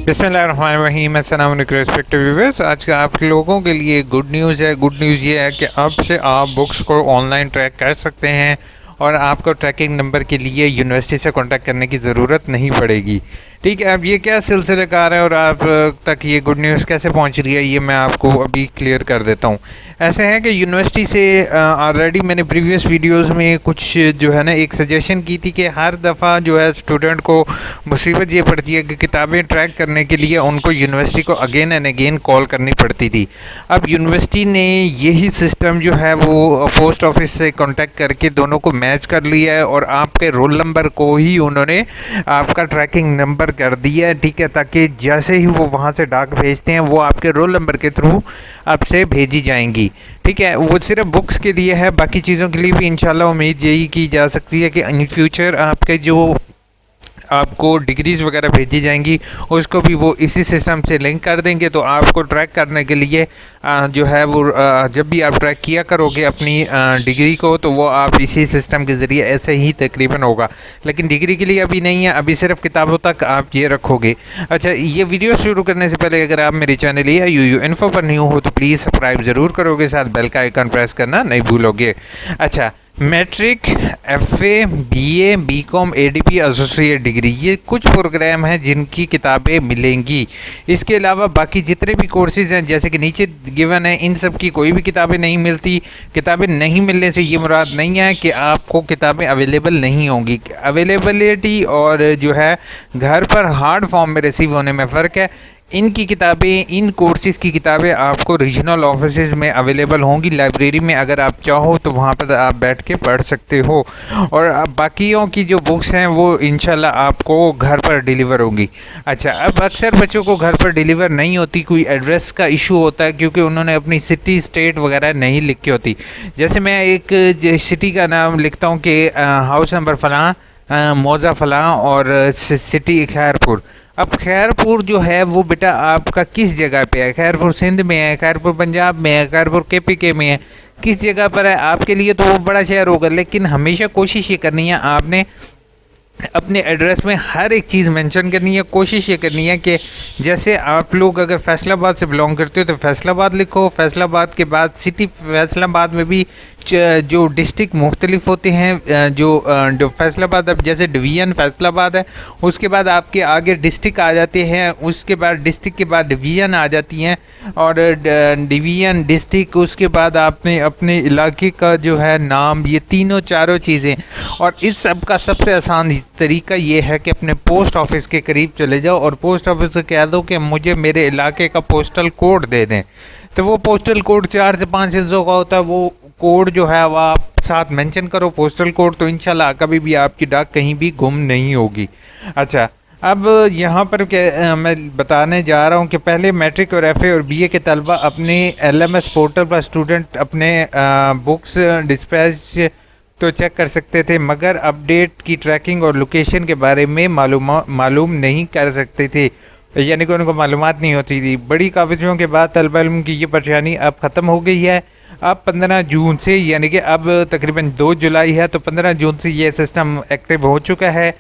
बिस्मिल्लाहिर्रहमानिर्रहीम। अस्सलाम वालेकुम रिस्पेक्टिव व्यूअर्स। आज का आप लोगों के लिए गुड न्यूज़ है। गुड न्यूज़ ये है कि अब से आप बुक्स को ऑनलाइन ट्रैक कर सकते हैं और आपको ट्रैकिंग नंबर के लिए यूनिवर्सिटी से कांटेक्ट करने की ज़रूरत नहीं पड़ेगी। ठीक है, अब ये क्या सिलसिलेकार है और आप तक ये गुड न्यूज़ कैसे पहुंच रही है, ये मैं आपको अभी क्लियर कर देता हूं। ऐसे है कि यूनिवर्सिटी से ऑलरेडी मैंने प्रीवियस वीडियोस में कुछ जो है ना एक सजेशन की थी कि हर दफ़ा जो है स्टूडेंट को मुसीबत ये पड़ती है कि किताबें ट्रैक करने के लिए उनको यूनिवर्सिटी को अगेन एंड अगेन कॉल करनी पड़ती थी। अब यूनिवर्सिटी ने यही सिस्टम जो है वो पोस्ट ऑफिस से कॉन्टेक्ट करके दोनों को मैच कर लिया है और आपके रोल नंबर को ही उन्होंने आपका ट्रैकिंग नंबर कर दिया है। ठीक है, ताकि जैसे ही वो वहाँ से डाक भेजते हैं वो आपके रोल नंबर के थ्रू आपसे भेजी जाएंगी। ठीक है, वो सिर्फ बुक्स के लिए है, बाकी चीज़ों के लिए भी इंशाल्लाह उम्मीद यही की जा सकती है कि इन फ्यूचर आपके जो आपको डिग्रीज़ वगैरह भेजी जाएंगी उसको भी वो इसी सिस्टम से लिंक कर देंगे। तो आपको ट्रैक करने के लिए जो है वो जब भी आप ट्रैक किया करोगे अपनी डिग्री को तो वो आप इसी सिस्टम के ज़रिए ऐसे ही तकरीबन होगा। लेकिन डिग्री के लिए अभी नहीं है, अभी सिर्फ किताबों तक आप ये रखोगे। अच्छा, ये वीडियो शुरू करने से पहले अगर आप मेरे चैनल या यूयू इन्फो पर न्यू हो तो प्लीज़ सब्सक्राइब ज़रूर करोगे, साथ बेल का आइकन प्रेस करना नहीं भूलोगे। अच्छा, matric, FA, BA, BCom, ADP, associate degree, ये कुछ प्रोग्राम हैं जिनकी किताबें मिलेंगी। इसके अलावा बाकी जितने भी कोर्सेज़ हैं जैसे कि नीचे गिवन है, इन सब की कोई भी किताबें नहीं मिलती। किताबें नहीं मिलने से ये मुराद नहीं है कि आपको किताबें अवेलेबल नहीं होंगी। अवेलेबिलिटी और जो है घर पर हार्ड फॉर्म में रिसीव होने में फ़र्क है। इनकी किताबें, इन कोर्सेज़ की किताबें आपको रीजनल ऑफिसेज़ में अवेलेबल होंगी। लाइब्रेरी में अगर आप चाहो तो वहाँ पर आप बैठ के पढ़ सकते हो और बाकियों की जो बुक्स हैं वो इंशाल्लाह आपको घर पर डिलीवर होंगी। अच्छा, अब अक्सर बच्चों को घर पर डिलीवर नहीं होती, कोई एड्रेस का इशू होता है क्योंकि उन्होंने अपनी सिटी, स्टेट वगैरह नहीं लिखी होती। जैसे मैं एक सिटी का नाम लिखता हूँ कि हाउस नंबर फ़लाँ, मौज़ा फ़लाँ और सिटी खैरपुर। अब खैरपुर जो है वो बेटा आपका किस जगह पे है? खैरपुर सिंध में है, खैरपुर पंजाब में है, खैरपुर केपीके में है, किस जगह पर है? आपके लिए तो वो बड़ा शहर होगा, लेकिन हमेशा कोशिश ये करनी है आपने अपने एड्रेस में हर एक चीज़ मेंशन करनी है। कोशिश ये करनी है कि जैसे आप लोग अगर फैसलाबाद से बिलोंग करते हो तो फैसलाबाद लिखो। फैसलाबाद के बाद सिटी, फैसलाबाद में भी जो डिस्ट्रिक्ट मुख्तलिफ होते हैं, जो फैसलाबाद, अब जैसे डिवीज़न फैसलाबाद है, उसके बाद आपके आगे डिस्ट्रिक्ट आ जाते हैं, उसके बाद डिस्ट्रिक्ट के बाद डिवीज़न आ जाती हैं और डिवीज़न, डिस्ट्रिक्ट, उसके बाद आपने अपने इलाके का जो है नाम, ये तीनों चारों चीज़ें। और इस सब का सबसे आसान तरीका ये है कि अपने पोस्ट ऑफिस के करीब चले जाओ और पोस्ट ऑफिस से कह दो कि मुझे मेरे इलाके का पोस्टल कोड दे दें। तो वो पोस्टल कोड 4 से 5 हिस्सों का होता है। वो कोड जो है वो आप साथ मेंशन करो, पोस्टल कोड, तो इंशाल्लाह कभी भी आपकी डाक कहीं भी गुम नहीं होगी। अच्छा, अब यहाँ पर मैं बताने जा रहा हूँ कि पहले मैट्रिक और एफए और बीए के तलबा अपने एलएमएस पोर्टल पर स्टूडेंट अपने बुक्स डिस्पैच तो चेक कर सकते थे, मगर अपडेट की ट्रैकिंग और लोकेशन के बारे में मालूम नहीं कर सकते थे, यानी कि उनको मालूमात नहीं होती थी। बड़ी काविशों के बाद तलबा इल्म की ये परेशानी अब ख़त्म हो गई है। अब 15 जून से, यानी कि अब तकरीबन 2 जुलाई है, तो 15 जून से ये सिस्टम एक्टिव हो चुका है।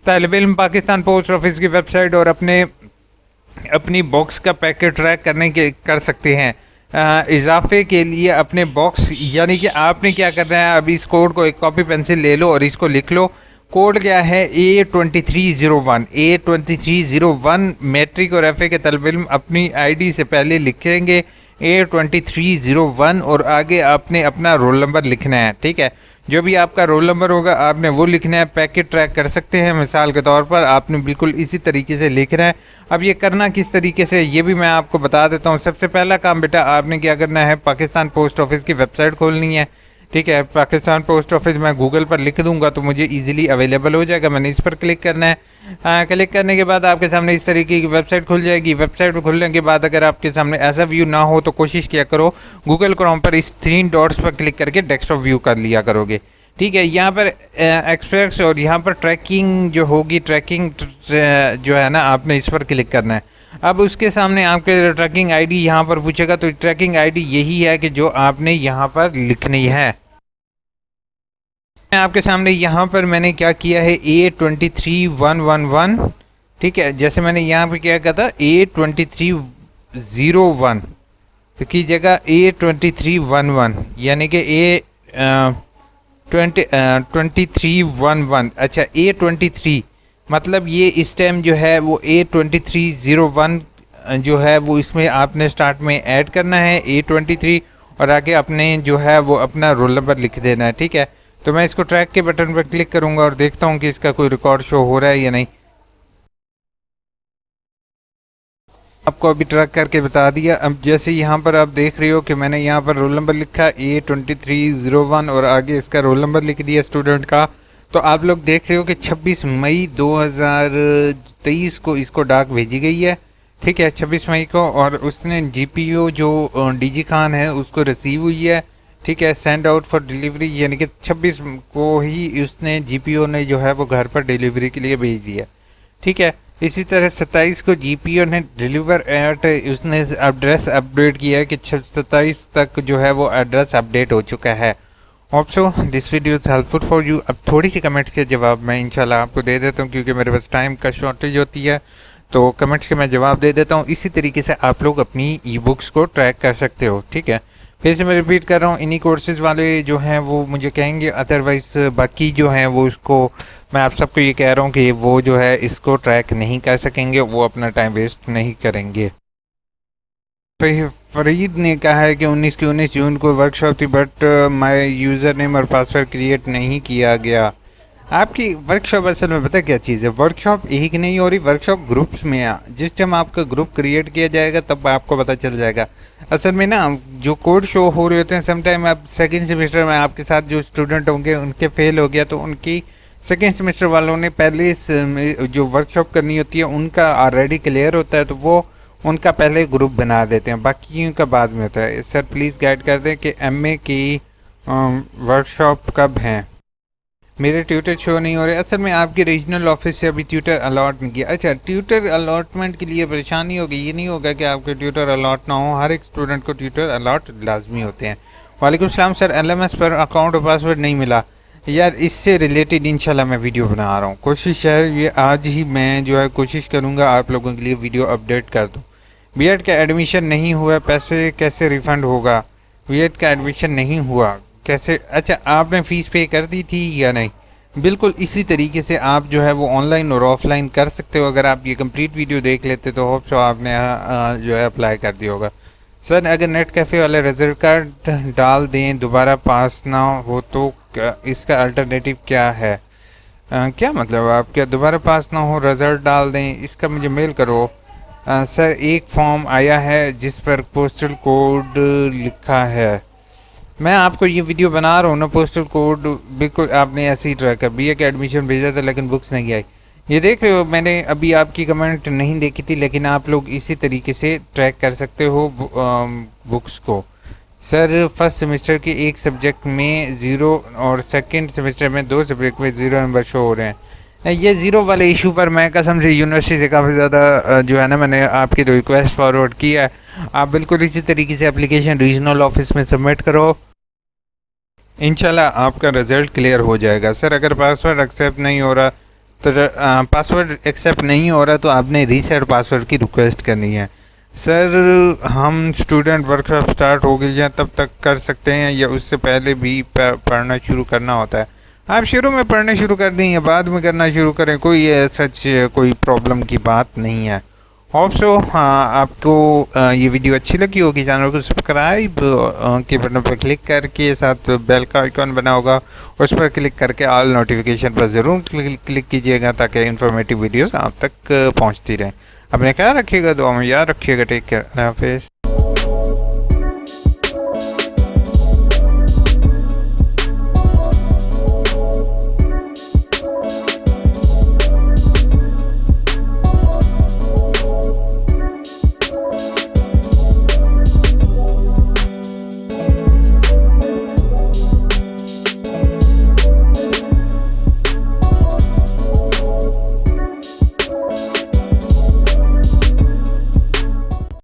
तालिब इल्म पाकिस्तान पोस्ट ऑफिस की वेबसाइट और अपनी बॉक्स का पैकेट ट्रैक कर सकते हैं। इजाफे के लिए अपने बॉक्स, यानी कि आपने क्या करना है, अब इस कोड को एक कॉपी पेंसिल ले लो और इसको लिख लो। कोड क्या है? A2301। A2301 मैट्रिक और एफए के तलबे इल्म अपनी आईडी से पहले लिखेंगे A2301 और आगे आपने अपना रोल नंबर लिखना है। ठीक है, जो भी आपका रोल नंबर होगा आपने वो लिखना है। पैकेट ट्रैक कर सकते हैं, मिसाल के तौर पर आपने बिल्कुल इसी तरीके से लिखना है। अब ये करना किस तरीके से, ये भी मैं आपको बता देता हूँ। सबसे पहला काम बेटा आपने क्या करना है, पाकिस्तान पोस्ट ऑफिस की वेबसाइट खोलनी है। ठीक है, पाकिस्तान पोस्ट ऑफिस मैं गूगल पर लिख दूंगा तो मुझे इजीली अवेलेबल हो जाएगा। मैंने इस पर क्लिक करना है। क्लिक करने के बाद आपके सामने इस तरीके की वेबसाइट खुल जाएगी। वेबसाइट खुलने के बाद अगर आपके सामने ऐसा व्यू ना हो तो कोशिश किया करो गूगल क्रोम पर इस 3 डॉट्स पर क्लिक करके डेस्कटॉप व्यू कर लिया करोगे। ठीक है, यहाँ पर एक्सप्रेस और यहाँ पर ट्रैकिंग जो होगी, ट्रैकिंग जो है ना, आपने इस पर क्लिक करना है। अब उसके सामने आपके ट्रैकिंग आईडी यहाँ पर पूछेगा, तो ट्रैकिंग आईडी यही है कि जो आपने यहाँ पर लिखनी है। आपके सामने यहाँ पर मैंने क्या किया है, A23111 ठीक है, जैसे मैंने यहाँ पे क्या कहा था A2301, तो की जगह A2311, यानी कि A2311। अच्छा, A23 मतलब ये इस टाइम जो है वो A2301 जो है वो इसमें आपने स्टार्ट में ऐड करना है A23, और आगे अपने जो है वो अपना रोल नंबर लिख देना है। ठीक है, तो मैं इसको ट्रैक के बटन पर क्लिक करूँगा और देखता हूँ कि इसका कोई रिकॉर्ड शो हो रहा है या नहीं। आपको अभी ट्रैक करके बता दिया। अब जैसे यहाँ पर आप देख रहे हो कि मैंने यहाँ पर रोल नंबर लिखा A2301 और आगे इसका रोल नंबर लिख दिया स्टूडेंट का। तो आप लोग देख रहे हो कि 26 मई 2023 को इसको डाक भेजी गई है। ठीक है, 26 मई को, और उसने GPO जो DG खान है उसको रिसीव हुई है। ठीक है, सेंड आउट फॉर डिलीवरी, यानी कि 26 को ही उसने GPO ने जो है वो घर पर डिलीवरी के लिए भेज दिया। ठीक है, इसी तरह 27 को GPO ने डिलीवर एट उसने एड्रेस अपडेट किया है कि 27 तक जो है वो एड्रेस अपडेट हो चुका है। Hope so this video is helpful for you. अब थोड़ी सी कमेंट्स के जवाब मैं इंशाल्लाह आपको दे देता हूँ, क्योंकि मेरे पास टाइम का शॉर्टेज होती है, तो कमेंट्स के मैं जवाब दे देता हूँ। इसी तरीके से आप लोग अपनी ई बुक्स को ट्रैक कर सकते हो। ठीक है, फिर से मैं रिपीट कर रहा हूँ, इन्हीं कोर्सेज वाले जो हैं वो मुझे कहेंगे, अदरवाइज़ बाकी जो हैं वो उसको मैं आप सबको ये कह रहा हूँ कि वो जो है इसको ट्रैक नहीं कर सकेंगे, वो अपना टाइम वेस्ट नहीं करेंगे। तो फरीद ने कहा है कि 19 जून को वर्कशॉप थी, बट माय यूज़र नेम और पासवर्ड क्रिएट नहीं किया गया। आपकी वर्कशॉप असल में पता क्या चीज़ है, वर्कशॉप एक नहीं हो रही, वर्कशॉप ग्रुप्स में है। जिस टाइम आपका ग्रुप क्रिएट किया जाएगा तब आपको पता चल जाएगा। असल में ना जो कोड शो हो रहे होते हैं, समटाइम आप सेकेंड सेमेस्टर में आपके साथ जो स्टूडेंट होंगे उनके फेल हो गया, तो उनकी सेकेंड सेमेस्टर वालों ने पहले जो वर्कशॉप करनी होती है उनका ऑलरेडी क्लियर होता है, तो वो उनका पहले ग्रुप बना देते हैं, बाकी का बाद में होता है। सर प्लीज़ गाइड कर दें कि MA की वर्कशॉप कब हैं। मेरे ट्यूटर शो नहीं हो रहे। असल में आपके रीजनल ऑफिस से अभी ट्यूटर अलॉट नहीं किया। अच्छा, ट्यूटर अलॉटमेंट के लिए परेशानी होगी, ये नहीं होगा कि आपके ट्यूटर अलॉट ना हो, हर एक स्टूडेंट को ट्यूटर अलॉट लाजमी होते हैं। वालेकुम सलाम सर, LMS पर अकाउंट और पासवर्ड नहीं मिला यार, इससे रिलेटेड इंशाल्लाह मैं वीडियो बना रहा हूँ। कोशिश है ये आज ही मैं जो है कोशिश करूँगा आप लोगों के लिए वीडियो अपडेट कर दूँ। BEd का एडमिशन नहीं हुआ, पैसे कैसे रिफ़ंड होगा? BEd का एडमिशन नहीं हुआ कैसे? अच्छा, आपने फ़ीस पे कर दी थी या नहीं? बिल्कुल इसी तरीके से आप जो है वो ऑनलाइन और ऑफलाइन कर सकते हो। अगर आप ये कंप्लीट वीडियो देख लेते तो होप सो आपने जो है अप्लाई कर दिया होगा। सर अगर नेट कैफ़े वाले रिजल्ट कार्ड डाल दें दोबारा पास ना हो तो इसका अल्टरनेटिव क्या है? क्या मतलब आप क्या दोबारा पास ना हो रिज़ल्ट डाल दें, इसका मुझे मेल करो। सर एक फॉर्म आया है जिस पर पोस्टल कोड लिखा है। मैं आपको ये वीडियो बना रहा हूँ ना, पोस्टल कोड बिल्कुल आपने ऐसे ही ट्रैक कर। BA का एडमिशन भेजा था लेकिन बुक्स नहीं आई। ये देख रहे हो, मैंने अभी आपकी कमेंट नहीं देखी थी, लेकिन आप लोग इसी तरीके से ट्रैक कर सकते हो बुक्स को। सर फर्स्ट सेमेस्टर के एक सब्जेक्ट में 0 और सेकंड सेमेस्टर में 2 सब्जेक्ट में 0 नंबर शो हो रहे हैं। ये 0 वाले इशू पर मैं कसम से यूनिवर्सिटी से काफ़ी ज़्यादा जो है ना मैंने आपकी रिक्वेस्ट फॉरवर्ड किया है। आप बिल्कुल इसी तरीके से एप्लीकेशन रीजनल ऑफिस में सबमिट करो, इंशाल्लाह आपका रिज़ल्ट क्लियर हो जाएगा। सर अगर पासवर्ड एक्सेप्ट नहीं हो रहा तो पासवर्ड एक्सेप्ट नहीं हो रहा तो आपने रीसेट पासवर्ड की रिक्वेस्ट करनी है। सर हम स्टूडेंट वर्कशॉप स्टार्ट हो गई है तब तक कर सकते हैं या उससे पहले भी पढ़ना शुरू करना होता है? आप शुरू में पढ़ना शुरू कर दें या बाद में करना शुरू करें, कोई सच कोई प्रॉब्लम की बात नहीं है। होप सो हाँ आपको ये वीडियो अच्छी लगी होगी। चैनल को सब्सक्राइब के बटन पर क्लिक करके साथ बेल का आइकॉन बना होगा, उस पर क्लिक करके ऑल नोटिफिकेशन पर ज़रूर क्लिक कीजिएगा ताकि इन्फॉर्मेटिव वीडियोस आप तक पहुंचती रहें। अपने ख्याल रखिएगा, दुआ में याद रखिएगा। टेक केयर, अल्लाह हाफिज़।